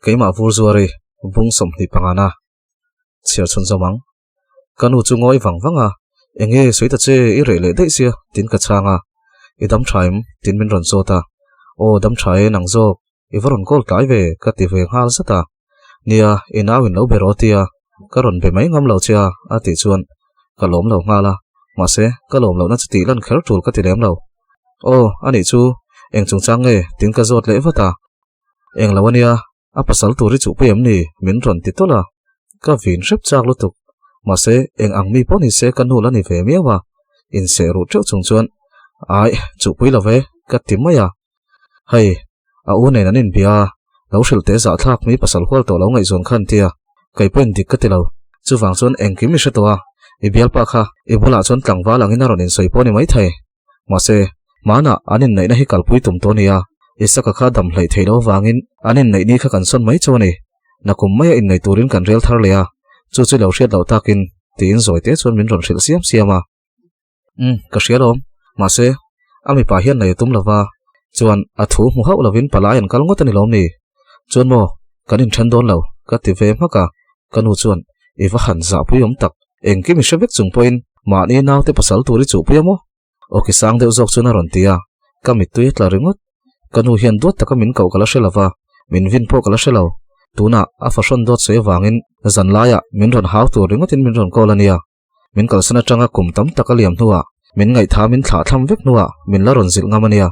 cái mà vua rồi vung sầm thì bằng ana chia chun zamang kanu chu ngoi vang vanga enge soita che I re le dei sia tin ka changa I dam thaim tin min ron zo ta o dam thai nang zo I varon kol kai ve ka ti ve hal sata nia ina win lo berotia ka ron be mai ngam lo chia ati chuan ka lom lo nga la ma se ka lom lo na chti lan kher tul ka ti lem lo o ani chu eng chung chang nge tin ka zot le vata eng lawania a pasal turi chu pem ni min ron ti tola ka vin rep chak lutuk ma se eng ang mi pon hi se kan nu la ni ve mewa in se ru cheu chung chuan ai chu pui la ve ka tim maya hai a u nei nanin bia lo shel te za thak mi pasal hwal to lo ngai zon khan tia kai pen dik ka ti lo chu wang chuan eng ki mi hretwa I bial pa kha I bula chuan tlangwa langin a ron in soi poni mai thai ma se mana anin nei na hi kalpui tum to nia isaka kha dam hlei theilo wangin anin nei ni kha kan son mai chawni nakum mai in nei turin kan rel thar leya chu chu lo hriat lo takin tin zoi te chuan min ron hril siam siama ka hrialom ma se ami pa hian nei tum lova chuan a thu mu hau lovin palai an kal ngot ani lom ni chuan mo kanin than don lo ka ti ve maka kanu chuan iwa han za puyom tak eng ki mi shebek chung point ma ni naw te pasal turi chu puyamo o ki sang deuh zok chuna ron tia ka mi tui tla ringot kanu hian duat taka min kau kala shelawa min vin po kala shelo tuna a fashon dot se wangin zan laya min ron haw tur ringotin min ron kolania min kal sana tanga kum tam taka liam nuwa min ngai tha min thla tham vek nuwa min la ron zil ngamania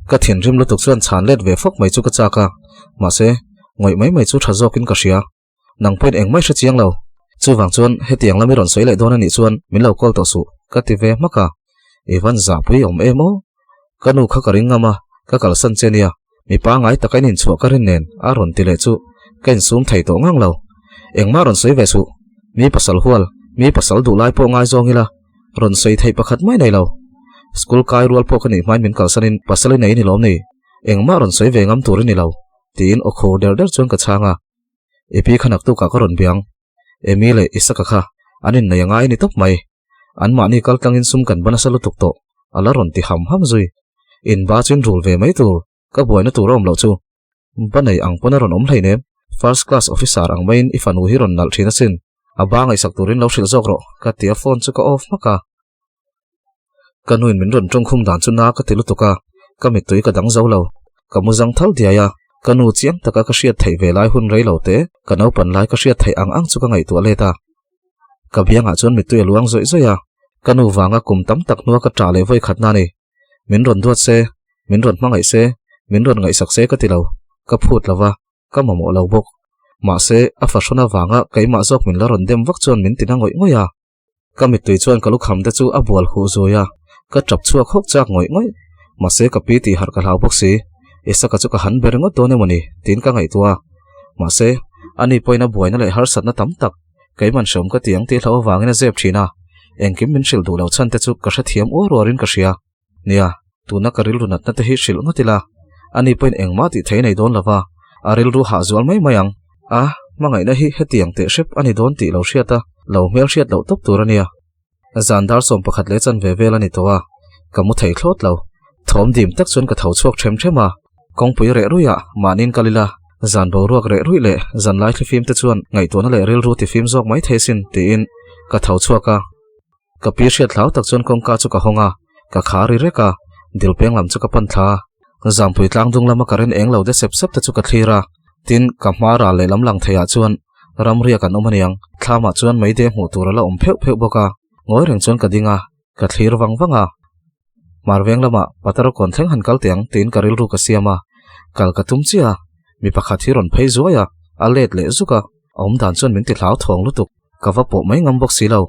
ka thin rim lutuk chuan chan let ve fok mai chu ka chaka ma se ngoi mai chu tha zokin ka ria nang point eng mai hre chiang lo chu wang chuan hetiang lami ron soi lai don ani chuan min lo kol to su ka ti ve maka evan za pui om emo kanu kha ka ring ngama ka kal san chenia mi pa ngai takai nin chu ka rin nen a ron ti le chu ken sum thei to ngang lo eng ma ron soi ve su mi pasal hual mi pasal du lai po ngai zongila ron soi thei pakhat mai nei lo school kai rual po khani mai min kal sanin pasal nei ni lom ni eng ma ron soi ve ngam tur ni lo tin o kho der chuan ka changa epi khanak tu ka ron biang emile isaka kha anin na yangai ni top mai an ma ni kal tangin sum kan bana salu tuk to ala ron ti ham zui in ba chin rul ve mai tur ka boina tur om lo chu banai ang pona ron om thaine first class officer ang main ifanu hi ron nal thina sin aba ngai sak turin lo hril zok ro ka tia phone chu ka off maka kanuin min ron tong khum dan chu na ka tilu tuka ka mi tui ka dang zo lo ka mu jang thal dia ya kanu chiang taka ka hriat thei ve lai hun rei lo te ka nau pan lai ka hriat thei ang chu ka ngai tu le ta ka bianga chuan mi tui luang zoi zoya kanu wanga kum tam tak nuwa ka tra le voi khatna ni min ron duat se min ron mangai se min ron ngai sak se ka tilo ka phut lawa ka mamo lo bok ma se a fashona wanga keima zok min la ron dem wak chuan min tina ngoi ngoya ka mi tui chuan kalu kham te chu a bual hu zoya ka trap chuak hok chak ngoi ngoi ma se ka pi ti har ka lau bok si isaka chu ka han beringot done mani tin ka ngai tua ma se ani poina buaina le har satna tam tak keiman shom ka tiang ti hlo wangina zep thina engkim min shil du lo chan te chu ka hra thiam o rorin ka ria nia tuna karil runat na te hi shil ngotila ani poin engma ti thei nei don lawa aril ru ha zual mai mayang a mangai na hi hetiang te shep ani don ti lo hriata lo mel hriat lo top turania zandar som pakhat le chan ve vel ani towa kamu thei thlot lo thom dim tak chun ka thau chuak them thema kong pui re ruya manin kalila zan bo ruak re rui le zan lai thli film te chuan ngai to na le ril ru ti film zok mai thesin ti in ka thau chuaka ka pi hriat thlau tak chun kong ka chu ka honga ka khari re ka dil peng lam chu ka pan tha zam pui tlang dung lama karen eng lo de sep sep te chu ka thira tin ka mara le lam lang theya chuan ram ria kan omaniang thlama chuan mai de hmu tur la om pheu pheu boka ngoi reng chuan ka dinga ka thlir wang wanga marveng lama pataro kon thleng han kal tiang tin karil ru ka siama kal ka tum chia mi pakhat hi ron phei zuaya alet le zuka om dan chuan min ti hlau thong lutuk ka va po mai ngam bok si lo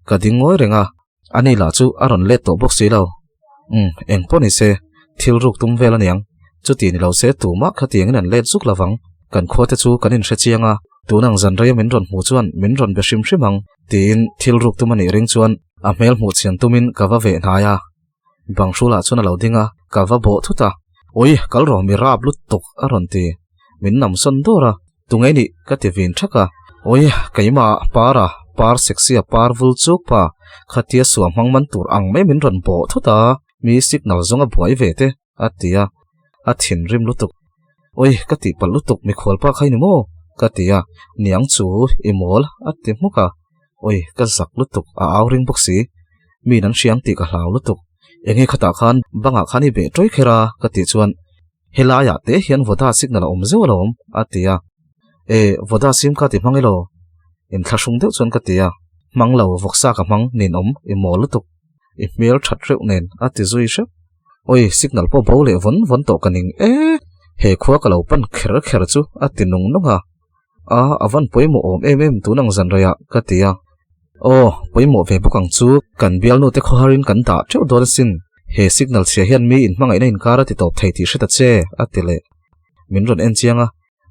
ka ding ngoi renga ani la chu aron let to bok si lo eng poni se thil ruk tum vela niang chu ti ni lo se tu ma kha tiang nan let zuk lawang kan kho te chu kanin hre chianga tu nang zan rai min ron mu chuan min ron be shim shimang tin thil ruk tu mani ring chuan a mel mu chian tumin kawa ve hnaya bang shula chuna lo dinga kawa bo thuta oi kal ro mi rap lut tok aron ti min nam son dora tungai ni ka ti vin thaka oi kaima para par sexy par vul chuk pa khatia suam hangman tur ang mai min ron bo thuta mi signal zonga buai ve te atia a thin rim lutuk oi ka ti pal lutuk mi khol pa khai ni mo ka tia niang chu imol ati muka oi ka zak lutuk a awring boxi mi nan siang ti ka hlau lutuk engi khata khan banga khani be troi khera ka ti chuan helaya te hian voda signal om zewalom atia e voda sim ka ti mangelo in thlasung deuh chuan ka tia manglo voksa ka mang nin om imol lutuk email that reu nen ati zui she oi signal po bole von to kaning e he khwa ka lo pan kher chu ati nung nunga a avan poimo om em tu nang zan raya ka tia o poimo ve bukang chu kan bial no te khoharin kan ta theu dor sin he signal che hian mi in mangai na in kara ti top thei ti hret che atile min ron en chianga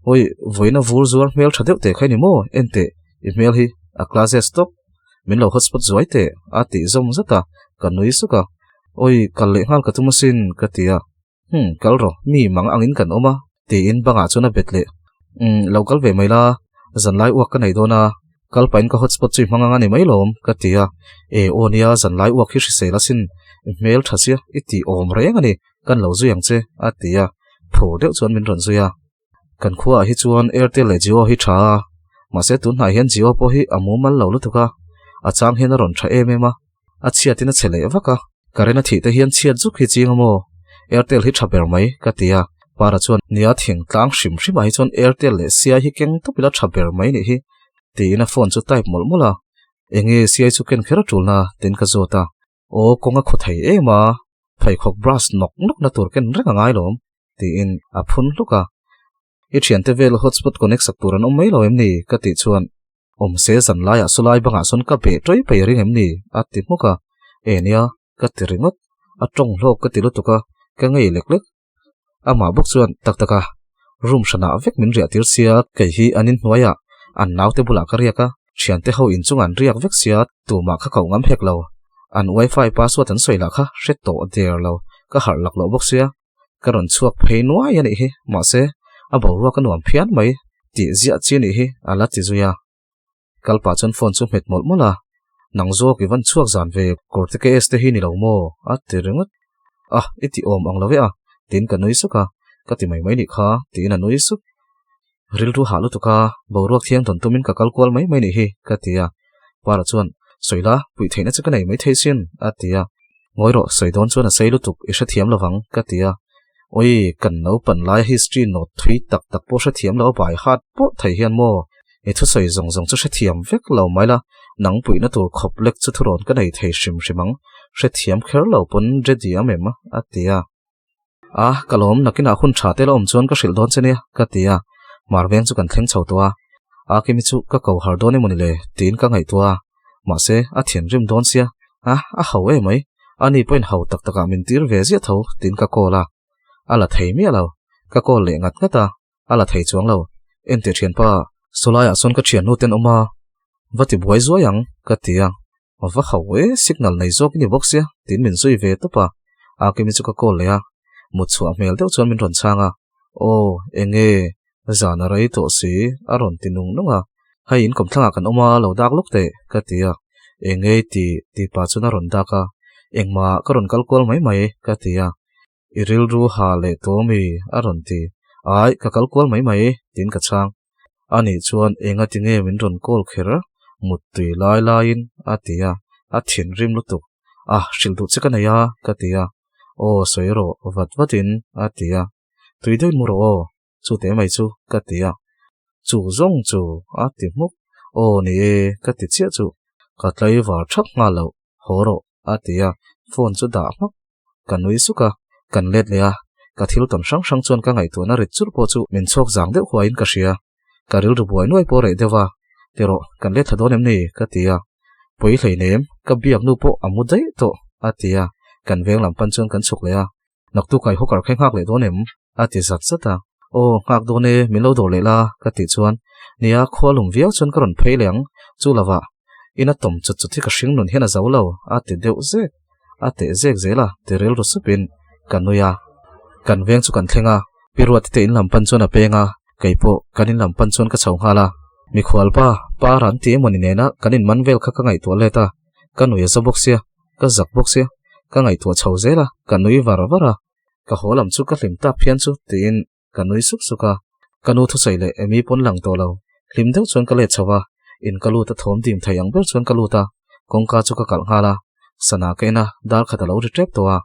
oi voina vur zuar mail thadeu te khai ni mo ente email hi a class stop min lo hotspot zuai te ati zom zata kanui suka oi kalle ngal ka tumasin ka tia kalro mi mang angin kan oma ti in banga chuna betle local ve maila zanlai uak ka nei dona kalpain ka hotspot chui manganga ni mailom ka tia e onia zanlai uak hi sela sin mail thasia iti om reng ani kan lo zuyang che atia pho deuh chuan min ron zuya kan khuwa hi chuan airtel le jio hi tha ma se tun hai hian jio po hi amumal lo lutuka achang hian ron tha emema achiatina chele waka karena thi te hian chiat zuk hi chingamo airtel hi thaber mai ka tia para chuan nia thing tlang shim mai chuan airtel le cia hi keng to pila thaber mai ni hi ti na phone chu type molmola enge cia chu ken khera tulna tin ka zota o konga khothai ema phai khok brass nok na tur ken renga ngai lom ti in a phun luka i thian te vel hotspot connect sak turan om mai lo em ni ka ti chuan om se zan la ya sulai banga son ka be troi pe ring em ni ati muka enia ka ti ringot a tong hlok ka ti lutuka ka ngei leklek ama buk chuan taktaka room shana vek min ria tir sia kai hi anin hnuaya an naute bula ka riaka thian te ho in chungan riak vek sia tu ma kha khau ngam hek lo an wifi password an soila kha hret to der lo ka har lak lo bok sia karon chuak phei nuai ani hi ma se a boruwa ka nuam phian mai ti zia chi ni hi ala ti zuya kalpa chon phone chu met mol mola nangzo ki van chuak zan ve korte ke este hi ni lo mo a ti ringot iti om ang love a tin ka noi suka ka ti mai ni kha tin a noi su ril ru halu tuka boruak thiang ton tumin ka kalkwal mai ni hi ka tia para chuan soila pui theina chaka nei mai theisin atia ngoiro soidon chuan a seilu tuk isha thiam lawang ka tia oi kan no pan lai history not thui tak po sha thiam lo bai hat po thei hian mo e thu soi zong chu sha thiam vek lo maila nang pui na tur khop lek chu thuron ka nei thei shimang sha thiam kher lo pon redia mema atia kalom nakina hun thate lo om chuan ka shil don chene ka tia marveng chu kan thleng chho towa kimi chu ka ko har doni monile tin ka ngai towa ma se a thian rim don sia a hawe mai ani point hau tak min tir ve zia tho tin ka kola ala thei mi alo ka kol le ngat ngata ala thei chuang lo ente thian pa solaya son ka thian nu ten oma vati buai zo yang ka tia va hawe signal nei zok ni box sia tin min zui ve to pa kimi chu ka kol le a mu chua mel deuh chuan min ron changa o enge zana rai to si aron tinung nunga hai in kom thlanga kan oma lo dak lok te ka tia enge ti pa chuna ron daka engma karon kalkol mai ka tia iril ru ha le to mi aron ti ai ka kalkol mai tin ka chang ani chuan enga tinge min ron kol khera muttui lai lain atia a thin rim lutuk shil du cheka naya ka tia o soiro vatin atia tuidoin muro chu te mai chu ka tia chu zong chu ati muk o ni ka ti chia chu ka tlai war thap nga lo horo atia phone chu da mak kanui suka kan let le ka thil ton sang chuan ka ngai tu na rit chur po chu min chok jang deuh huain ka ria ka ril ru buai noi po re dewa tero kan let thadon em ni ka tia poi hlei nem ka biak nu po amu dai to atia kan veng lam pan chuan kan chuk le nak tu kai hokar kheng hak le don em ati zat zata o ngak done min lo dor le la ka ti chuan nia khualum viau chuan ka ron phei leng chu lawa ina tom chut chut hi ka hring nun hian a zo lo a ti deuh zek a te zek zela te rel ru supin kanuya kan veng chu kan thlenga piruat te in lampan chuan a penga keipo kanin lampan chuan ka chho ngala mi khwal pa ran ti moni nena kanin manvel kha ka ngai to leta kanuya zabok sia ka zak bok sia ka ngai to chho zela kanui varvara ka holam chu ka hlim ta phian chu tin kanui sup suka kanu thu saile emi pon lang to lo hlim deuh chuan ka le chawa in kalu ta thom dim thayang ber chuan kalu ta kongka chu ka kal ngala sana kaina dal khata lo ri trep to a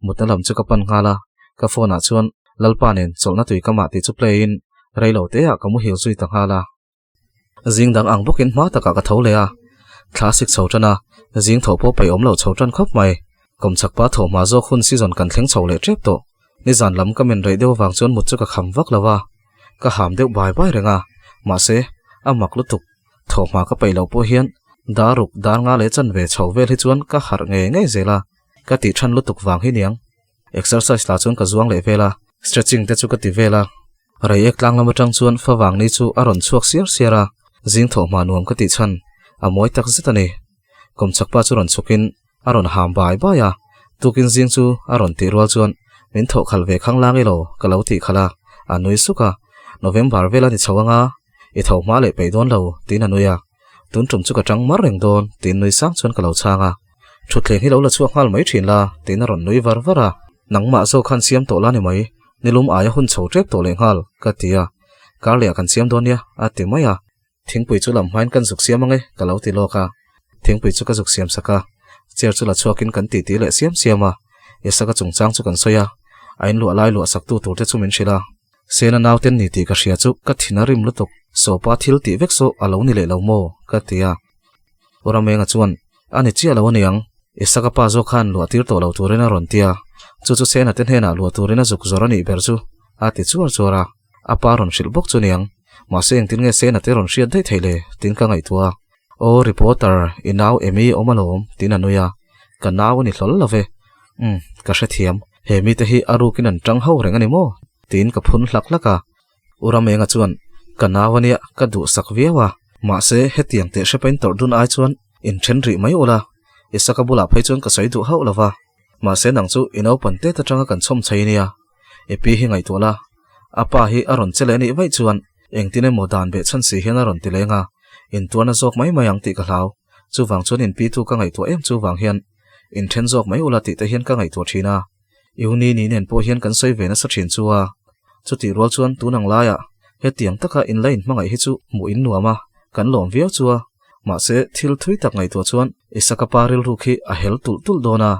mutna lam chu ka pan ngala ka phone a chuan lalpa nen cholna tui kama ti chu play in reilo te a kamu hiu chui ta ngala jing dang ang bokin ma ta ka thole a classic chhotana jing thopo pai om lo chhotan khop mai kom chakpa tho ma zo khun season kan thleng chhole trep to ni zan lam ka men rei deu wang chuan mut chu ka kham vak lawa ka ham deuh bai bai renga ma se amak lutuk tho ma ka pai lo po hian daruk dar nga le chan ve chho vel hi chuan ka har nge nge zela ka ti than lutuk wang hi niang exercise la chuan ka zuang le vela stretching te chu ka ti vela rei ek tlang lam atang chuan fa wang ni chu aron chuak siar siara jing tho ma nuam ka ti chan amoi tak zitani kom chakpa chu ron chukin aron ham bai bai ya tukin jing chu aron ti rual chuan min tho khal ve khang lang elo kalo ti khala anui suka November vela ni chawanga I tho ma le peidon lo tin anuya tun tum chu ka tang mar reng don tin nui sang chuan ka lo changa thutleng hi lo la chuak ngal mai thin la tin aron nui varvara nangma zo khan siam to la ni mai nilum aya hun chho trep to le ngal ka tia karlia kan siam don ya ati maya thingpui chu lam hain kan zuk siam angai ka lo ti loka thingpui chu ka zuk siam saka cher chu la chuakin kan ti ti le siam siama esaka chungchang chu kan soya ain lu alai lu sak tu tur te chu min shila sena nauten ni ti ka hria chu ka thina rim lutuk so pa thil ti vek so alo ni le lo mo ka tia ora menga chuan ani chi alo niang esaka pa zo khan lu atir to lo turena ron tia chu chu sena ten hena lu turena zuk zorani ber chu ati chuar chora apa ron shil bok chu niang ma seng tin nge sena te ron hriat dei theile tin ka ngai tua o reporter inaw emi omalom tin anuya ka naw ni hlol love ka hre thiam hemi te hi arukin an tang ho reng ani mo tin ka phun hlak laka ura menga chuan kanawania ka du sak viawa ma se hetiang te shepain tor dun ai chuan in then ri mai ola isaka bula phai chuan ka sai du hau lawa ma se nang chu ino pante ta tanga kan chom chhainia epi hi ngai tola apa hi aron chele ni vai chuan engtine modan be chan si hian aron tilenga in tuana zok mai mayang ti ka hlau chu wang chuan in pi tu ka ngai to em chu wang hian in then zok mai ola ti te hian ka ngai to thina iuni ni nen po hian kan soi ve na sa thin chuwa chu ti rol chuan tu nang laya hetiang taka in line mangai hi chu mu in nuama kan lom viau chuwa ma se thil thui tak ngai to chuan isaka paril rukhi a hel tul tul dona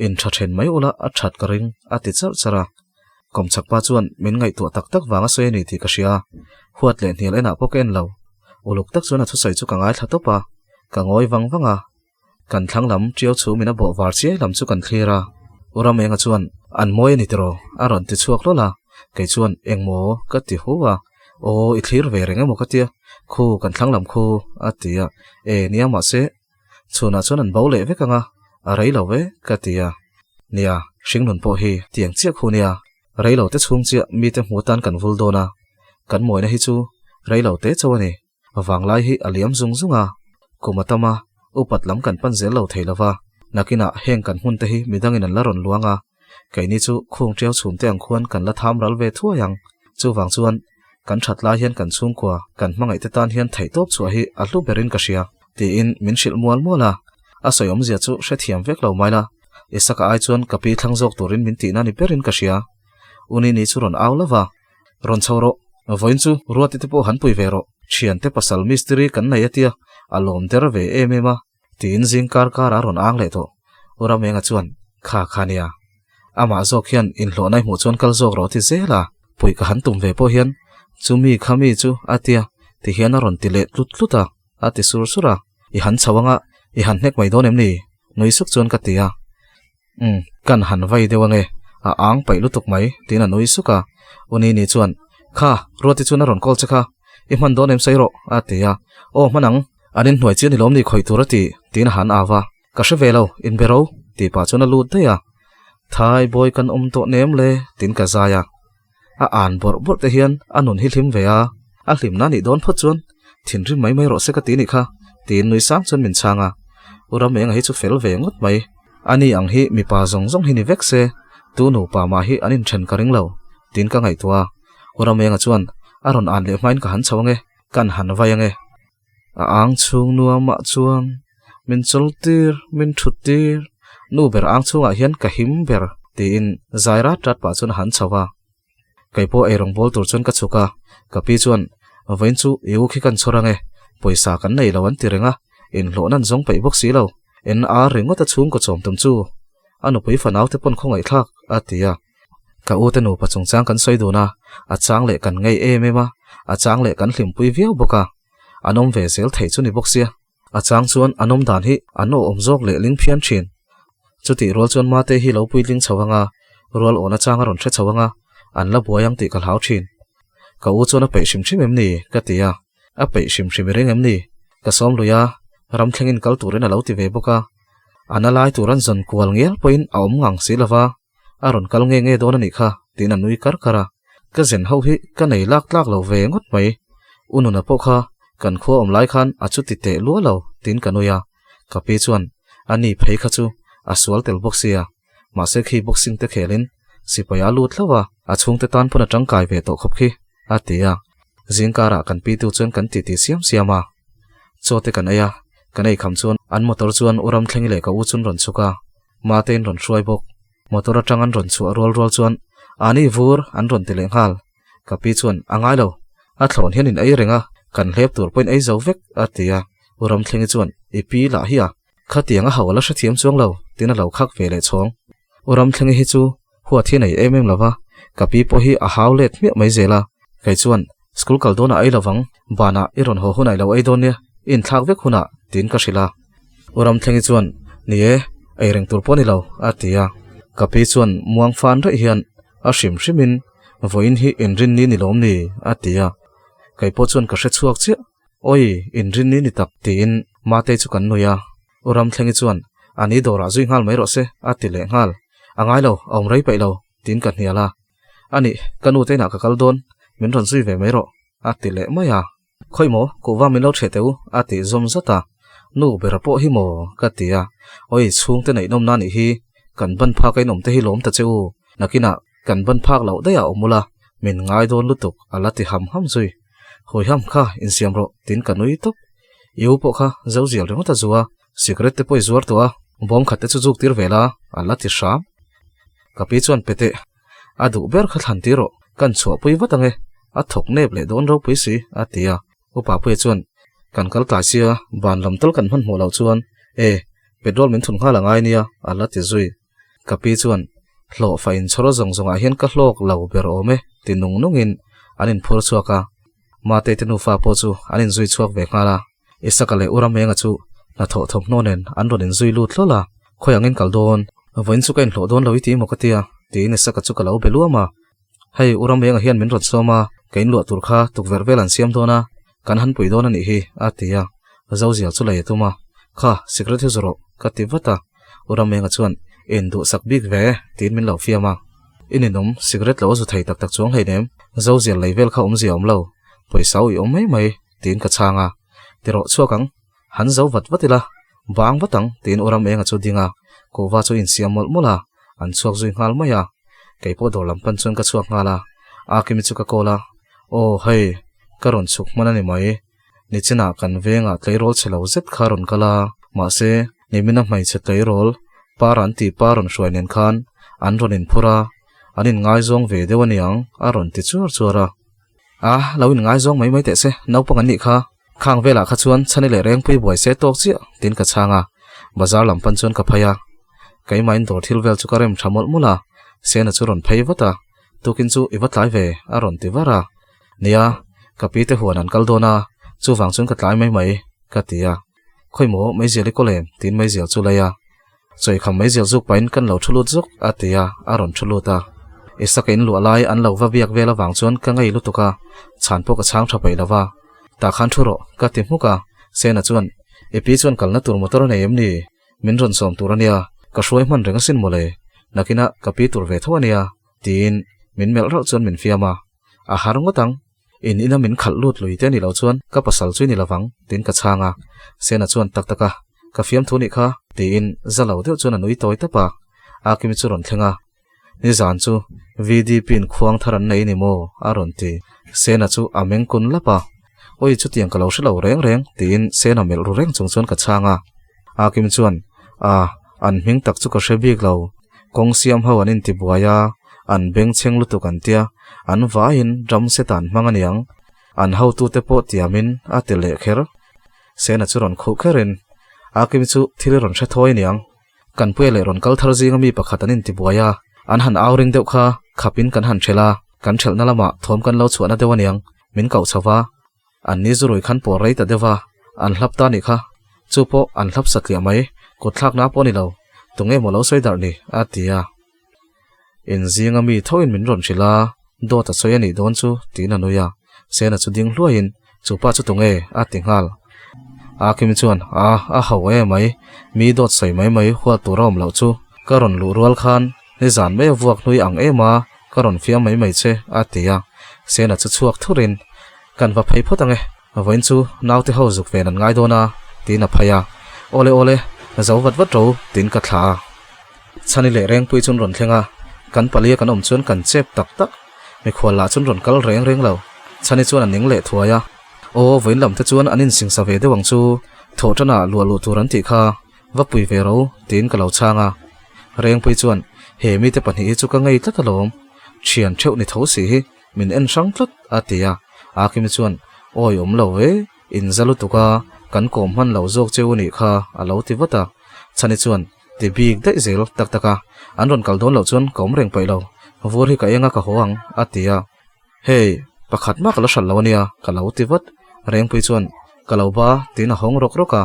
in thathen mai ola a that ka ring a ti char chara kom chakpa chuan min ngai to tak tak wanga soi ni ti ka hria huat le hnial ena poken lo uluk tak chuan a thu sai chu ka ngai thatopa ka ngoi wangwanga kan thanglam triau chu mina bo war chiai lam chu kan thira ora menga chuan an moi ni tro aron ti chuak lola kai chuan engmo ka ti huwa o I thlir ve renga mo ka tia khu kan thanglam khu atia e niama se chuna chuan an bole ve kanga a reilo ve ka tia nia hringnun po hi tiang chiak khu nia reilo te chung chia mi te hmutan kan vul dona kan moina hi chu reilo te chawani awanglai hi aliam zung zunga kumatama upat lam kan pan zel lo theilawa nakina heng kan hun te hi midangin an laron luanga kaini chu khung triau chhum te ang khuan kan la tham ral ve thua yang chu wang chuan kan thatla hian kan chung kwa kan hmangai te tan hian thei top chu hi a hlu berin ka hria ti in min shil mual muala a soyom zia chu hre thiam vek lo maila isaka ai chuan kapi thlang jok turin min ti na ni berin ka hria uni ni chu ron aw lawa ron chhoro voin chu ruati te po han pui vero thian te pasal mystery kan nei atia alom der ve emema tin jing kar kar aron ang le to ora menga chuan kha khania ama zok hian in hlo nai mu chuan kal zok ro ti zela pui ka han tum ve po hian chumi khami chu atia ti hian aron ti le tlut tluta ati sur sura I han chawanga I han nek mai don em ni noi suk chuan ka tia kan han vai dewange a ang pai lutuk mai tin a noi suka uni ni chuan kha roti chuan aron kol chakha I man don em sairo atia o manang anin hnuai chian hilom ni khoi turati tin han awa ka hre velo in bero ti pa chuan a lut te ya thai boy kan to nem le tin ka zaya a an bor bor te hian anun hi hlim ve a a hlim na ni don phot chuan thin ri mai ro se ka ti ni kha tin nui sang chuan min changa uram eng hi chu fel ve ngot mai ani ang hi mi pa zong zong hi ni vek se tu nu pa ma hi anin then ka ring lo tin ka ngai tua uram eng a chuan aron an le main ka han chawange kan han vai ange a ang chung nuama chuan min choltir min thutir nu ber ang chunga hian ka him ber tin zaira tat pa chuan han chawa kaipo erong bol tur chuan ka chuka ka pi chuan vain chu eu khi kan chorange poisa kan nei lawan tirenga in hlo nan zong pai bok si lo en a ringo ta chung ko chom tum chu anu pui fanau te pon khongai thak atia ka u te nu pachung chang kan soi duna a chang le kan ngei em ema a chang le kan hlim pui viau boka anom ve sel thei chu ni bok sia a chang chuan anom dan hi ano omjok le ling phian thin chuti rol chuan ma te hi lo pui ling chawanga rol ona changa ron the chawanga an la buayang ti kal hau thin ka u chuan a pe sim thim em ni ka tia a pe sim reng em ni ka som luya ram thlengin kal turin a lo ti ve boka analai turan zon kwal ngel point a om ngang si lawa aron kal nge don ani kha tin anui kar kara ka zen ho hi ka nei lak lo ve ngot mai ununa pokha kan kho om lai khan achu ti te lu lo tin kanuya ka pe chuan ani phei kha chu a sual tel boxia ma se khi boxing te khelin sipaya lut lawa a chung te tan phuna tangkai ve to khop khi atia zingkara kan pi tu chuan kan ti siam siama chote kan aya kanei kham chuan an motor chuan uram thleng le ka u chun ron chuka ma ten ron hruai bok motor atangan ron chu rol chuan ani vur an ron ti leng hal ka pi chuan angai lo a thlon hian in ei renga kan hlep tur point ei zo vek atia uram thleng chuan ipi la hiya khatianga hawla sha thiam chuang lo tin a lo khak ve le chong uram thleng hi chu huwa thi nei em lawa ka pi po hi a haulet mi mai zela kai chuan school kal dona ai lawang bana iron ho hunai lo ei don ne in thak vek huna tin ka shila uram thleng chuan ni e ei reng tur poni lo atia ka pi chuan muang fan ra hian a shim shimin voin hi inrin ni nilom ni atia kai po chuan ka hre chuak chi oi inrin ni tak tin ma te chu kan noya uram thleng chuan ani dora zui ngal mai ro se atile ngal angai lo om rei pai lo tin kan hiala ani kanu te na ka kal don min ron zui ve mai ro atile maya khoimo ko wa min lo the teu ati zom zata nu berapo hi mo katia oi chung te nei nom na ni hi kan ban pha kai nom te hi lom ta cheu nakina kan ban phak lo da ya omula min ngai don lutuk alati ham zui hoi ham kha in siam ro tin kanui tok yu po kha zo zial reng ta zuwa secret te poi zuar towa bom khat te chu juk tir vela alati sham kapi chuan pete adu ber kha than ti ro kan chho pui watange a thok nep le don ro pui si atia upa pui chuan kan kal ta sia ban lam tol kan hman mo lo chuan e petrol min thun kha la ngai nia alati zui kapi chuan hlo fa in choro zong zonga hian ka hlok lo ber ome tinung nungin anin phur chuaka ma te tenu fa po chu anin zui chuak ve ngala isakale uram menga chu na tho thom nonen an ron in zui lut hlola khoyangin kaldon voin chu kain hlo don lo ti mo katia ti ne saka chu kalo beluama hei uram menga hian min ron soma kain lu tur kha tuk ver velan siam dona kan han pui don ani hi atia zo zial chu lai tuma kha secret zoro kativata uram menga chuan en du sak big ve tin min lo fiama ininum secret lo zu thei tak tak chuang heinem zo zial level kha ziam lo poisa ui mai tin ka changa tiro chuakang han zo watila bang watang tin uram enga chu dinga ko wa chu in siamol mola an chuak zui ngal maya keipo dor lampan chun ka chuak ngala akimi chu ka kola o hei karon chuk manani mai nichina kan venga tleirol chelo zet kharon kala ma se nimina mai che tleirol paran ti paron shwainen khan anronin phura anin ngai zong ve dewaniang aron ti chuara lawin ngai zong mai te se naupang ani kha khang vela kha chuan chani le reng pui boi se tok chi tin ka changa bazar lampan chuan ka phaya kai main dor thil vel chu karem thamol mula sena chu ron phei wata tukin chu iwatlai ve aron ti wara nia kapi te huan an kaldona chu wang chun ka tlai mai katia khoimo mai zeli kolem tin mai zel chu laya choi kham mai zel zuk pain kan lo thulut zuk atia aron thuluta isakin lu alai an lo wa biak vela wang chuan ka ngai lutuka chanpo ka chang thapai lawa ta khan thuro ka ti muka sena chuan epi chuan kalna tur motor nei emni min ron som turania ka shroi man renga sin mole nakina kapi tur ve thawania tin min mel ro chuan min fiama a harngotang ina min khal lut lui te ni lo chuan ka pasal chui ni lawang tin ka changa sena chuan tak taka ka fiam thu ni kha ti in zalo deuh chuan anui toy tapa akim chu ron thlenga ni zan chu VDP in khuang tharan nei ni mo aron ti sena chu ameng kun lapa oi chu tiang kalo shlo reng reng tin sena mel ru reng chung chuan ka changa akim chuan an hming tak chu ka hrebik lo kong siam ho anin ti buaya an beng cheng lu tu kan tia an va in drum setan manganiang an ho tu te po tiamin atele kher sena chu ron khu kherin akim chu thil ron hre thoi niang kan puele ron kal thar jinga mi pakhat anin ti buaya an han awring deuh kha khapin kan han thela kan thelna lama thom kan lo chuana dewaniang min kau chawa an ni zuroi khan por rei ta dewa an hlap ta ni kha chu po an hlap saklia mai ko thlak na po ni lo tunge mo lo soi dar ni atia in zinga mi thoin min ron chila do ta soi ani don chu tina noya sena chu ding hluain chu pa chu tunge atinghal akim chuan a hawe mai mi dot sai mai hwa turom lo chu karon lu rual khan ni zan me vuak nui ang ema karon fiam mai che atia sena chu chuak thurin kan va phei photange voin chu naute ho zuk ven an ngai dona tina phaya ole zo wat ro tin ka thla chani le reng pui chun ron thlenga kan palia kan om chuan kan chep tak me khwala chun ron kal reng lo chani chuan an ning le thuaya o voin lam te chuan anin sing sa ve de wang chu thotana lu turan ti kha va pui ve ro tin ka lo changa reng pui chuan he mi te pani chu ka ngai tlatalom thian theu ni thosi hi min en sang tlat atia akim chuan oi lo we in zalu tuka kan kom han lo jok cheu ni kha alo ti wata chani chuan ti big dai zel tak taka an ron kal don lo chuan kom reng pai lo vor hi ka enga ka hoang atia hey pakhat ma kala sal lo nia ka lo ti wat reng pui chuan ka lo ba tin a hong rok roka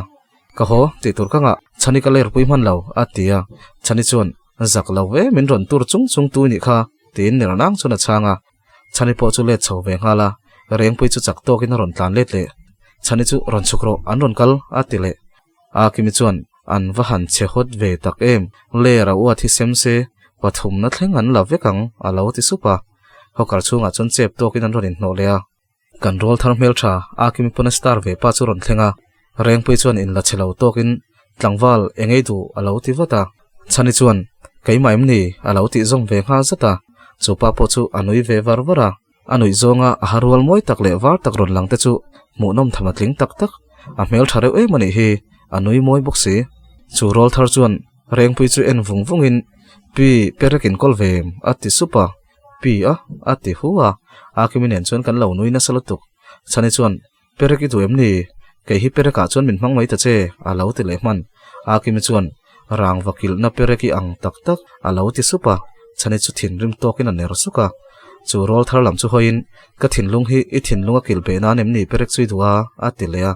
ka ho ti tur ka nga chani ka ler pui man lo atia chani chuan zak lo we min ron tur chung tu ni kha tin nirnang chuna changa chani po chu le chho ve ngala reng pui chu chak to kin ron tlan let le chani chu ron chukro an ron kal atile akimi chuan an va han che hot ve tak em le ra u thi sem se pathum na thleng an la vekang alo ti supa hokar chunga chon chep to kin an ron in no le a kan rol thar mel tha akimi pon star ve pa chu ron thlenga reng pui chuan in la chelo to kin tlangwal engei du alo ti wata chani chuan keimai mni alo ti zong ve nga zata chu pa po chu anui ve warwara anui zonga harwal moi tak le war tak ron lang te chu mu nom thamatling tak a mel thare e mani hi anui moi boxi chu rol thar chuan reng pui chu en vung in pi perekin kolvem ati supa pi ati huwa akiminen chuan kan lo nui na salutuk chani chuan pereki du emni ke hi pereka chuan min hmang mai ta che a lo ti le man akimi chuan rang vakil na pereki ang tak a lo ti supa chani chu thin rim tokin an ner suka chu rol thar lam chu hoin ka thinlung hi I thinlunga kil be na nem ni perek chui duwa atilea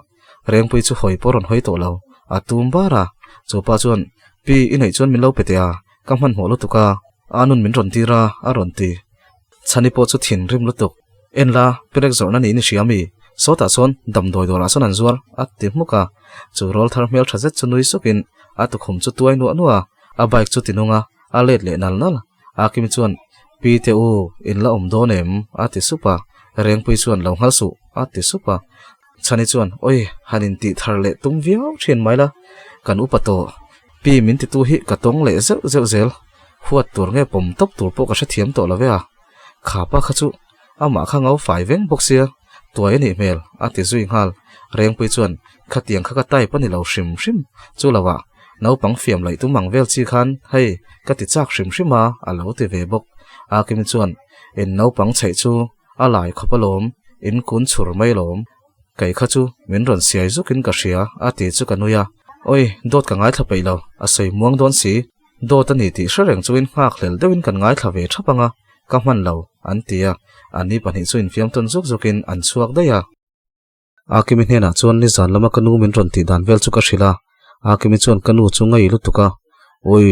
reng pui chu hoi poron hoi to lo atum bara chu pa chuan pi inei chuan min lo petea kam han holo tuka anun min ron tira a ron ti chani po chu thin rim lutuk enla perek zorna ni ni siami sota son dam doi dora son an zuar atti muka chu rol thar mel thazet chu nui sukin atu khum chu tuai nu anua a bike chu tinunga a let le nal akim chuan pi te u in la om do nem ati supa reng pui chuan lo hal su ati supa chani chuan oi hanin ti thar le tum viau thin maila kan upato pi min ti tu hi ka tong le zeu zel huat tur nge pom top tur po ka thiam to lawea khapa khachu ama khangau fai veng boxia toy ni mel ati zui ngal reng pui chuan khatiang kha ka tai pani lo shim chu lawa nau pang fiam lai tu mang vel chi khan hei ka ti chak shim ma alo te ve bok akim chuan in nau pang chei chu alai khopalom in kun chur mai lom kai kha chu min ron siai zukin ka ria ati chu kanuya oi dot ka ngai thlapei lo a sei muang don si dot ani ti shareng chuin hak hlel deuin kan ngai thlave thapanga ka man lo an tia ani pani chuin fiam ton zukin an chuak daya akimi hena chuan ni zan lama kanu min ron ti dan vel chu ka hrila akimi chuan kanu chu ngai lutuka oi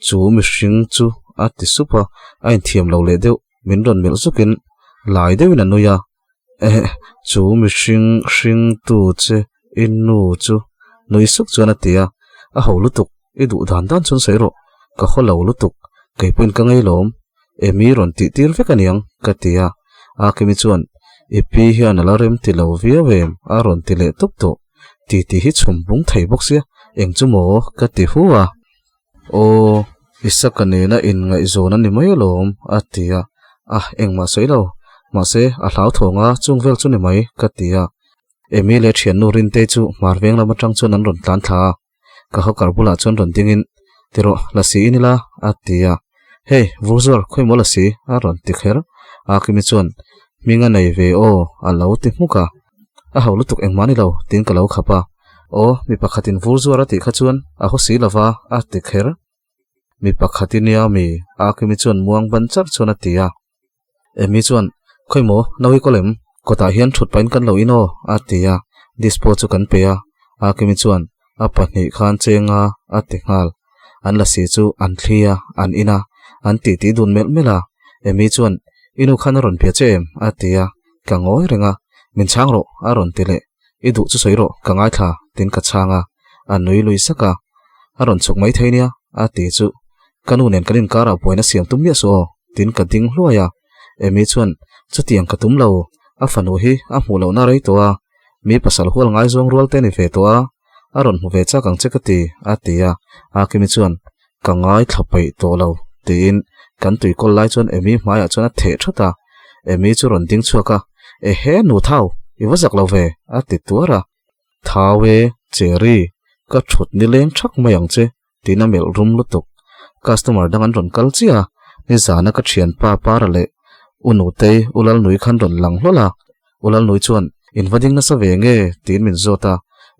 chu mi hring chu ati supa ain thiam lo le deuh min ron mel zukin lai deuin anuya chu mi hring tu che innu chu noi suk chuan atia a ho lutuk I du dan chun seiro ka holo lutuk kai pun ka ngai lom emi ron ti tir vekaniang ka tia akimi chuan ipi hian ala rem ti lo via vem a ron ti le tup tu ti hi chum bung thei bok sia eng chu mo ka ti huwa o isakane na in ngai zona ni mai lom atia eng ma soilo ma se a hlau thonga chungvel chu ni mai ka tia emi le thian nu rin te chu marveng lama tang chu nan ron tlan tha ka ho karbula chon ron dingin tiro la si inila atia hey vurzor khoi mo la si a ron ti kher a kimi chon minga nei ve o a lo ti muka a haulu tuk eng mani lo tin ka lo khapa o mi pakhatin vurzor ati kha chuan a ho si lova a ti kher mi pakhatin ya mi a kimi chon muang ban char chona tia emi chuan khoi mo nawi kolem kota hian thut pain kan lo ino atia dispo chu kan pe a kimi chuan a pahni khan chenga a ti ngal an la si chu an thlia an ina an ti dun mel mela emi chuan inu khan ron pe chem atia ka ngoi renga min chang ro a ron tile i du chu soiro ka ngai tha tin ka changa an nui lui saka a ron chuk mai thainia ati chu kanu nen kanin kara poina siam tum ya so tin ka ding hluaya emi chuan chutiang ka tum lo a fanu hi a hmu lo na rei to mi pasal hual ngai zong rual te ni ve to a ron mu ve cha kang chekati atia a kimi chuan ka ngai thlapai to lo tin kan tui kol lai chuan emi hmaya chuan a the thata emi chu ron ding chuaka e he nu thau i wazak lo ve a ti tuara thawe cheri ka thut ni leng thak mayang che tina mel rum lutuk customer dangan ron kal chia ni zana ka thian pa para le unu te ulal nui khan ron lang hlola ulal nui chuan invading na sa ve nge tin min zota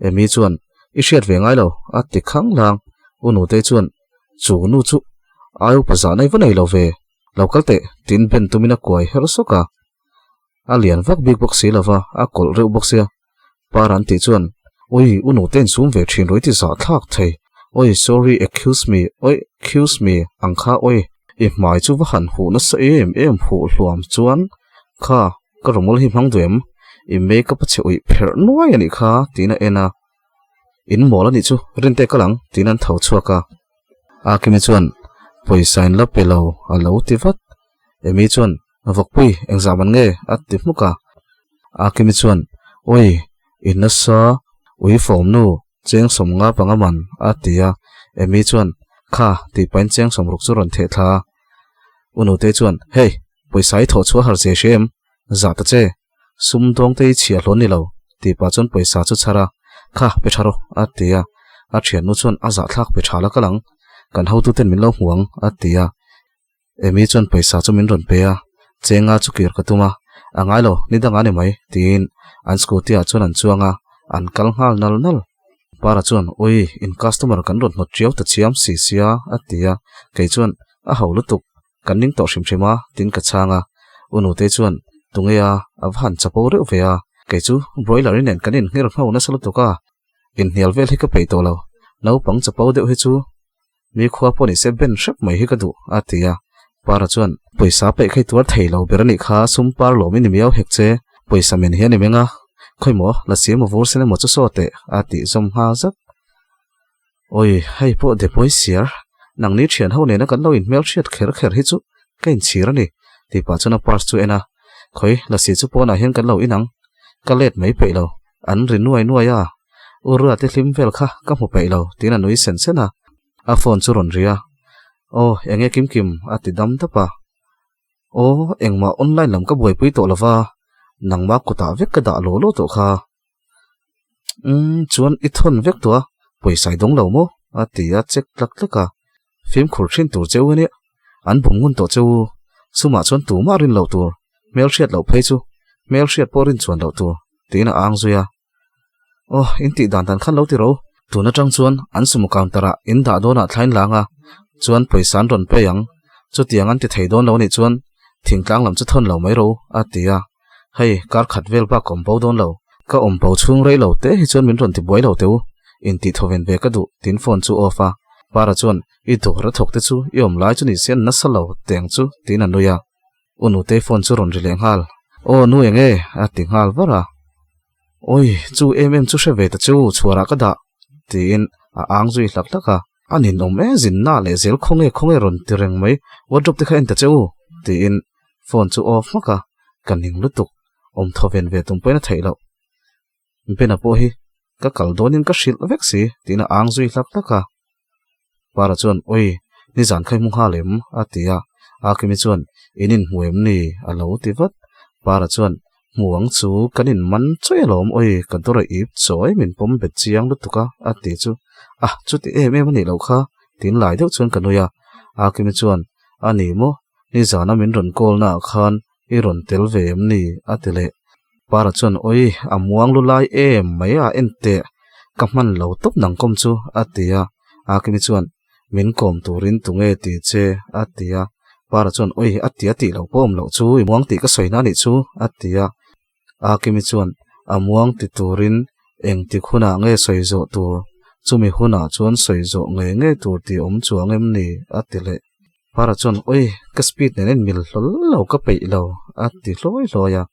emi chuan i hriat ve ngai lo a ti khang lang unu te chuan chu nu chu ayu paza nai vanai lo ve local te tin ben tumina koi her soka alian vak big box si lova a kol reu box ya paran ti chuan oi unu ten sum ve thin roi ti za thak thei oi sorry excuse me angkha oi if mai chu va han hu na sa em hu hluam chuan kha ka romol hi hmang duem I makeup che oi pher nuai ani kha tina ena in mola ni chu rinte kalang tinan thau chuaka a kimi chuan poisain la pelo a lo tivat emi chuan avokpui exam nge at ti muka a kimi chuan oi inna sa ui form nu cheng som nga pangaman atia emi chuan kha ti pain cheng som ruk chu ron the tha unu te chuan hey poisai tho chu har che shem za ta che sum dong te chia hlon ni lo ti pa chon poisa chu chara kha pe tharo atia a thian nu chuan a za thlak pe thala kalang kan ho tu ten min lo huang atia emi chuan poisa chu min ron pe a chenga chu kir ka tuma angai lo ni danga ne mai tin an scooty a chuan an chuanga an kal ngal nal nal para chuan oi in customer kan ron not chiao ta chiam si sia atia ke chuan a haulu tuk kan ning to hrim thrima tin ka changa unu te chuan tungea a van chapo re vea ke chu broiler in kan in ngir hau na salu tuka in hial vel hi ka pe to lo no pang chapo de hi chu mi khwa poni se ben shap mai hi ka du atia para chuan poisa pe khai tuar thei lo berani kha sum par lo mi ni miao hek che poisa men hian ni menga khoi mo la sim mo vor sene mo chu so te ati zom ha zat oi hai po de poisier nang ni thian ho ne na kan lo in mel thiat kher hi chu kain chira ni ti pa chuna parts chu ena khoi la si chu pona hian kan lo inang ka let mai pe lo an rin nuai ya ura te hlim vel kha ka mu pe lo tina nui sen sena a phone chu ron ria o enge kim ati dam ta pa o engma online lam ka boi pui to lova nangma kuta vek ka da lo to kha chuan I thon vek to poisai dong lo mo atia check tlaka film khur thin tur cheu ni an bungun to cheu suma chon tu ma rin lo tur mel shiat lo phei chu mel shiat porin chuan lo tur tina ang zuya o inti dan khan lo ti ro tuna tang chuan an sumu countera in da dona thlain langa chuan poisan ron pe yang chu tiang an ti thei don lo ni chuan thingtlang lam chu thon lo mai ro atia hei kar khat vel ba compound don lo ka ompo chung rei lo te hi chuan min ron ti boi lo teu in ti thoven ve ka du tin phone chu offa para chuan I dora thok te chu I om lai chu ni sian na salo teng chu tin anuya unu te phone chu ron rileng hal o nu enge ati ngal wara oi chu chu she ve ta chu chuara ka da tin a ang zui hlak anin om e zin na le zel khonge ron tireng mai wardrobe te kha en ta chu tin phone chu off maka kaning lutuk thoven ve tum poina thei lo pena po hi ka kaldonin ka shil vek si tina ang zui hlak taka para chuan oi ni zan khai mu ha lem atia akimi chuan inin huem ni alo tivat para chuan muang chu kanin man choi lom oi kadora ip choi min pom bet chiang lutuka ati chu chuti em ani lo kha tin lai deuh chuan kanuya akimi chuan ani mo ni zana min ron kol na khan I ron tel ve em ni atile para chuan oi amuang lu lai em mai a ente ka man lo top nang kom chu atia akimi chuan min kom turin tunge ti che atia para chuan oi atia ti lo pom lo chu I muang ti ka soina ni chu atia akimi chuan amuang ti turin eng ti khuna nge soizo tur chumi huna chuan soizo nge tur ti om chuang em ni atile para chuan oi ka speed nen mil hlol lo ka pei lo ati hloi hloya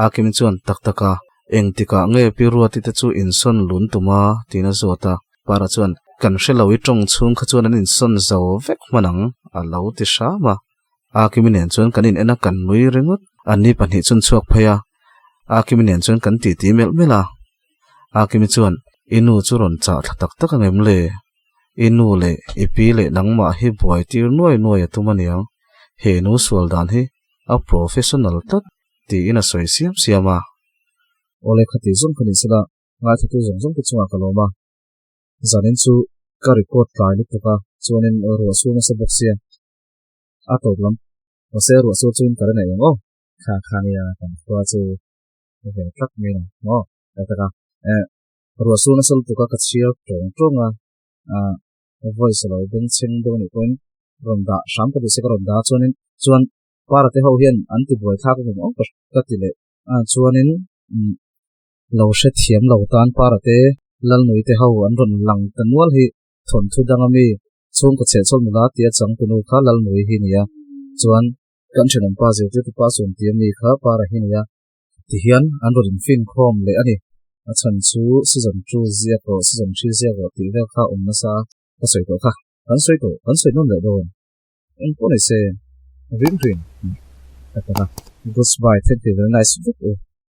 akimi chuan taktaka eng tika nge pirua ti te chu inson lun tuma tina zota para chuan kan hrelowi tong chung kha chuan an inson zo vek manang a lo ti shama akimi nen chuan kanin ena kan nui ringot ani pani chun chuak phaya akimi nen chuan kan ti mel mela akimi chuan inu chu ron cha tak tak angem le inu le ipi le nangma hi boy tir nuai atumaniang he nu sual dan hi a professional tat ti ina soi siama ole khati zum khanin sila ngai thatu zong ki chunga kaloma zanin chu ka record kai ni taka chuanin ro su na sa boxia a problem o se ro su chuin kar na yango kha nia kan kwa chu ve tak me no taka ro su na sal tuka ka chiar tong voice lo ding ching do ni point ronda sham ka se ka ronda chuan para te ho hian anti boy thak mo ka ti le chuanin lo she thiam lo tan para te lal noi te ho an ron lang tanwal hi thon thu dangami chung ka che chol mula tia chang tunu kha lal noi hi nia chuan kan chenam pa je te pa som tiam ni kha para hi nia ti hian an ron fin khom le ani a chan chu season 2 zia ko season 3 zia ko ti le kha umna sa ka soi to kha kan soi non le do en ko ne se rin taka goodbye thank you very nice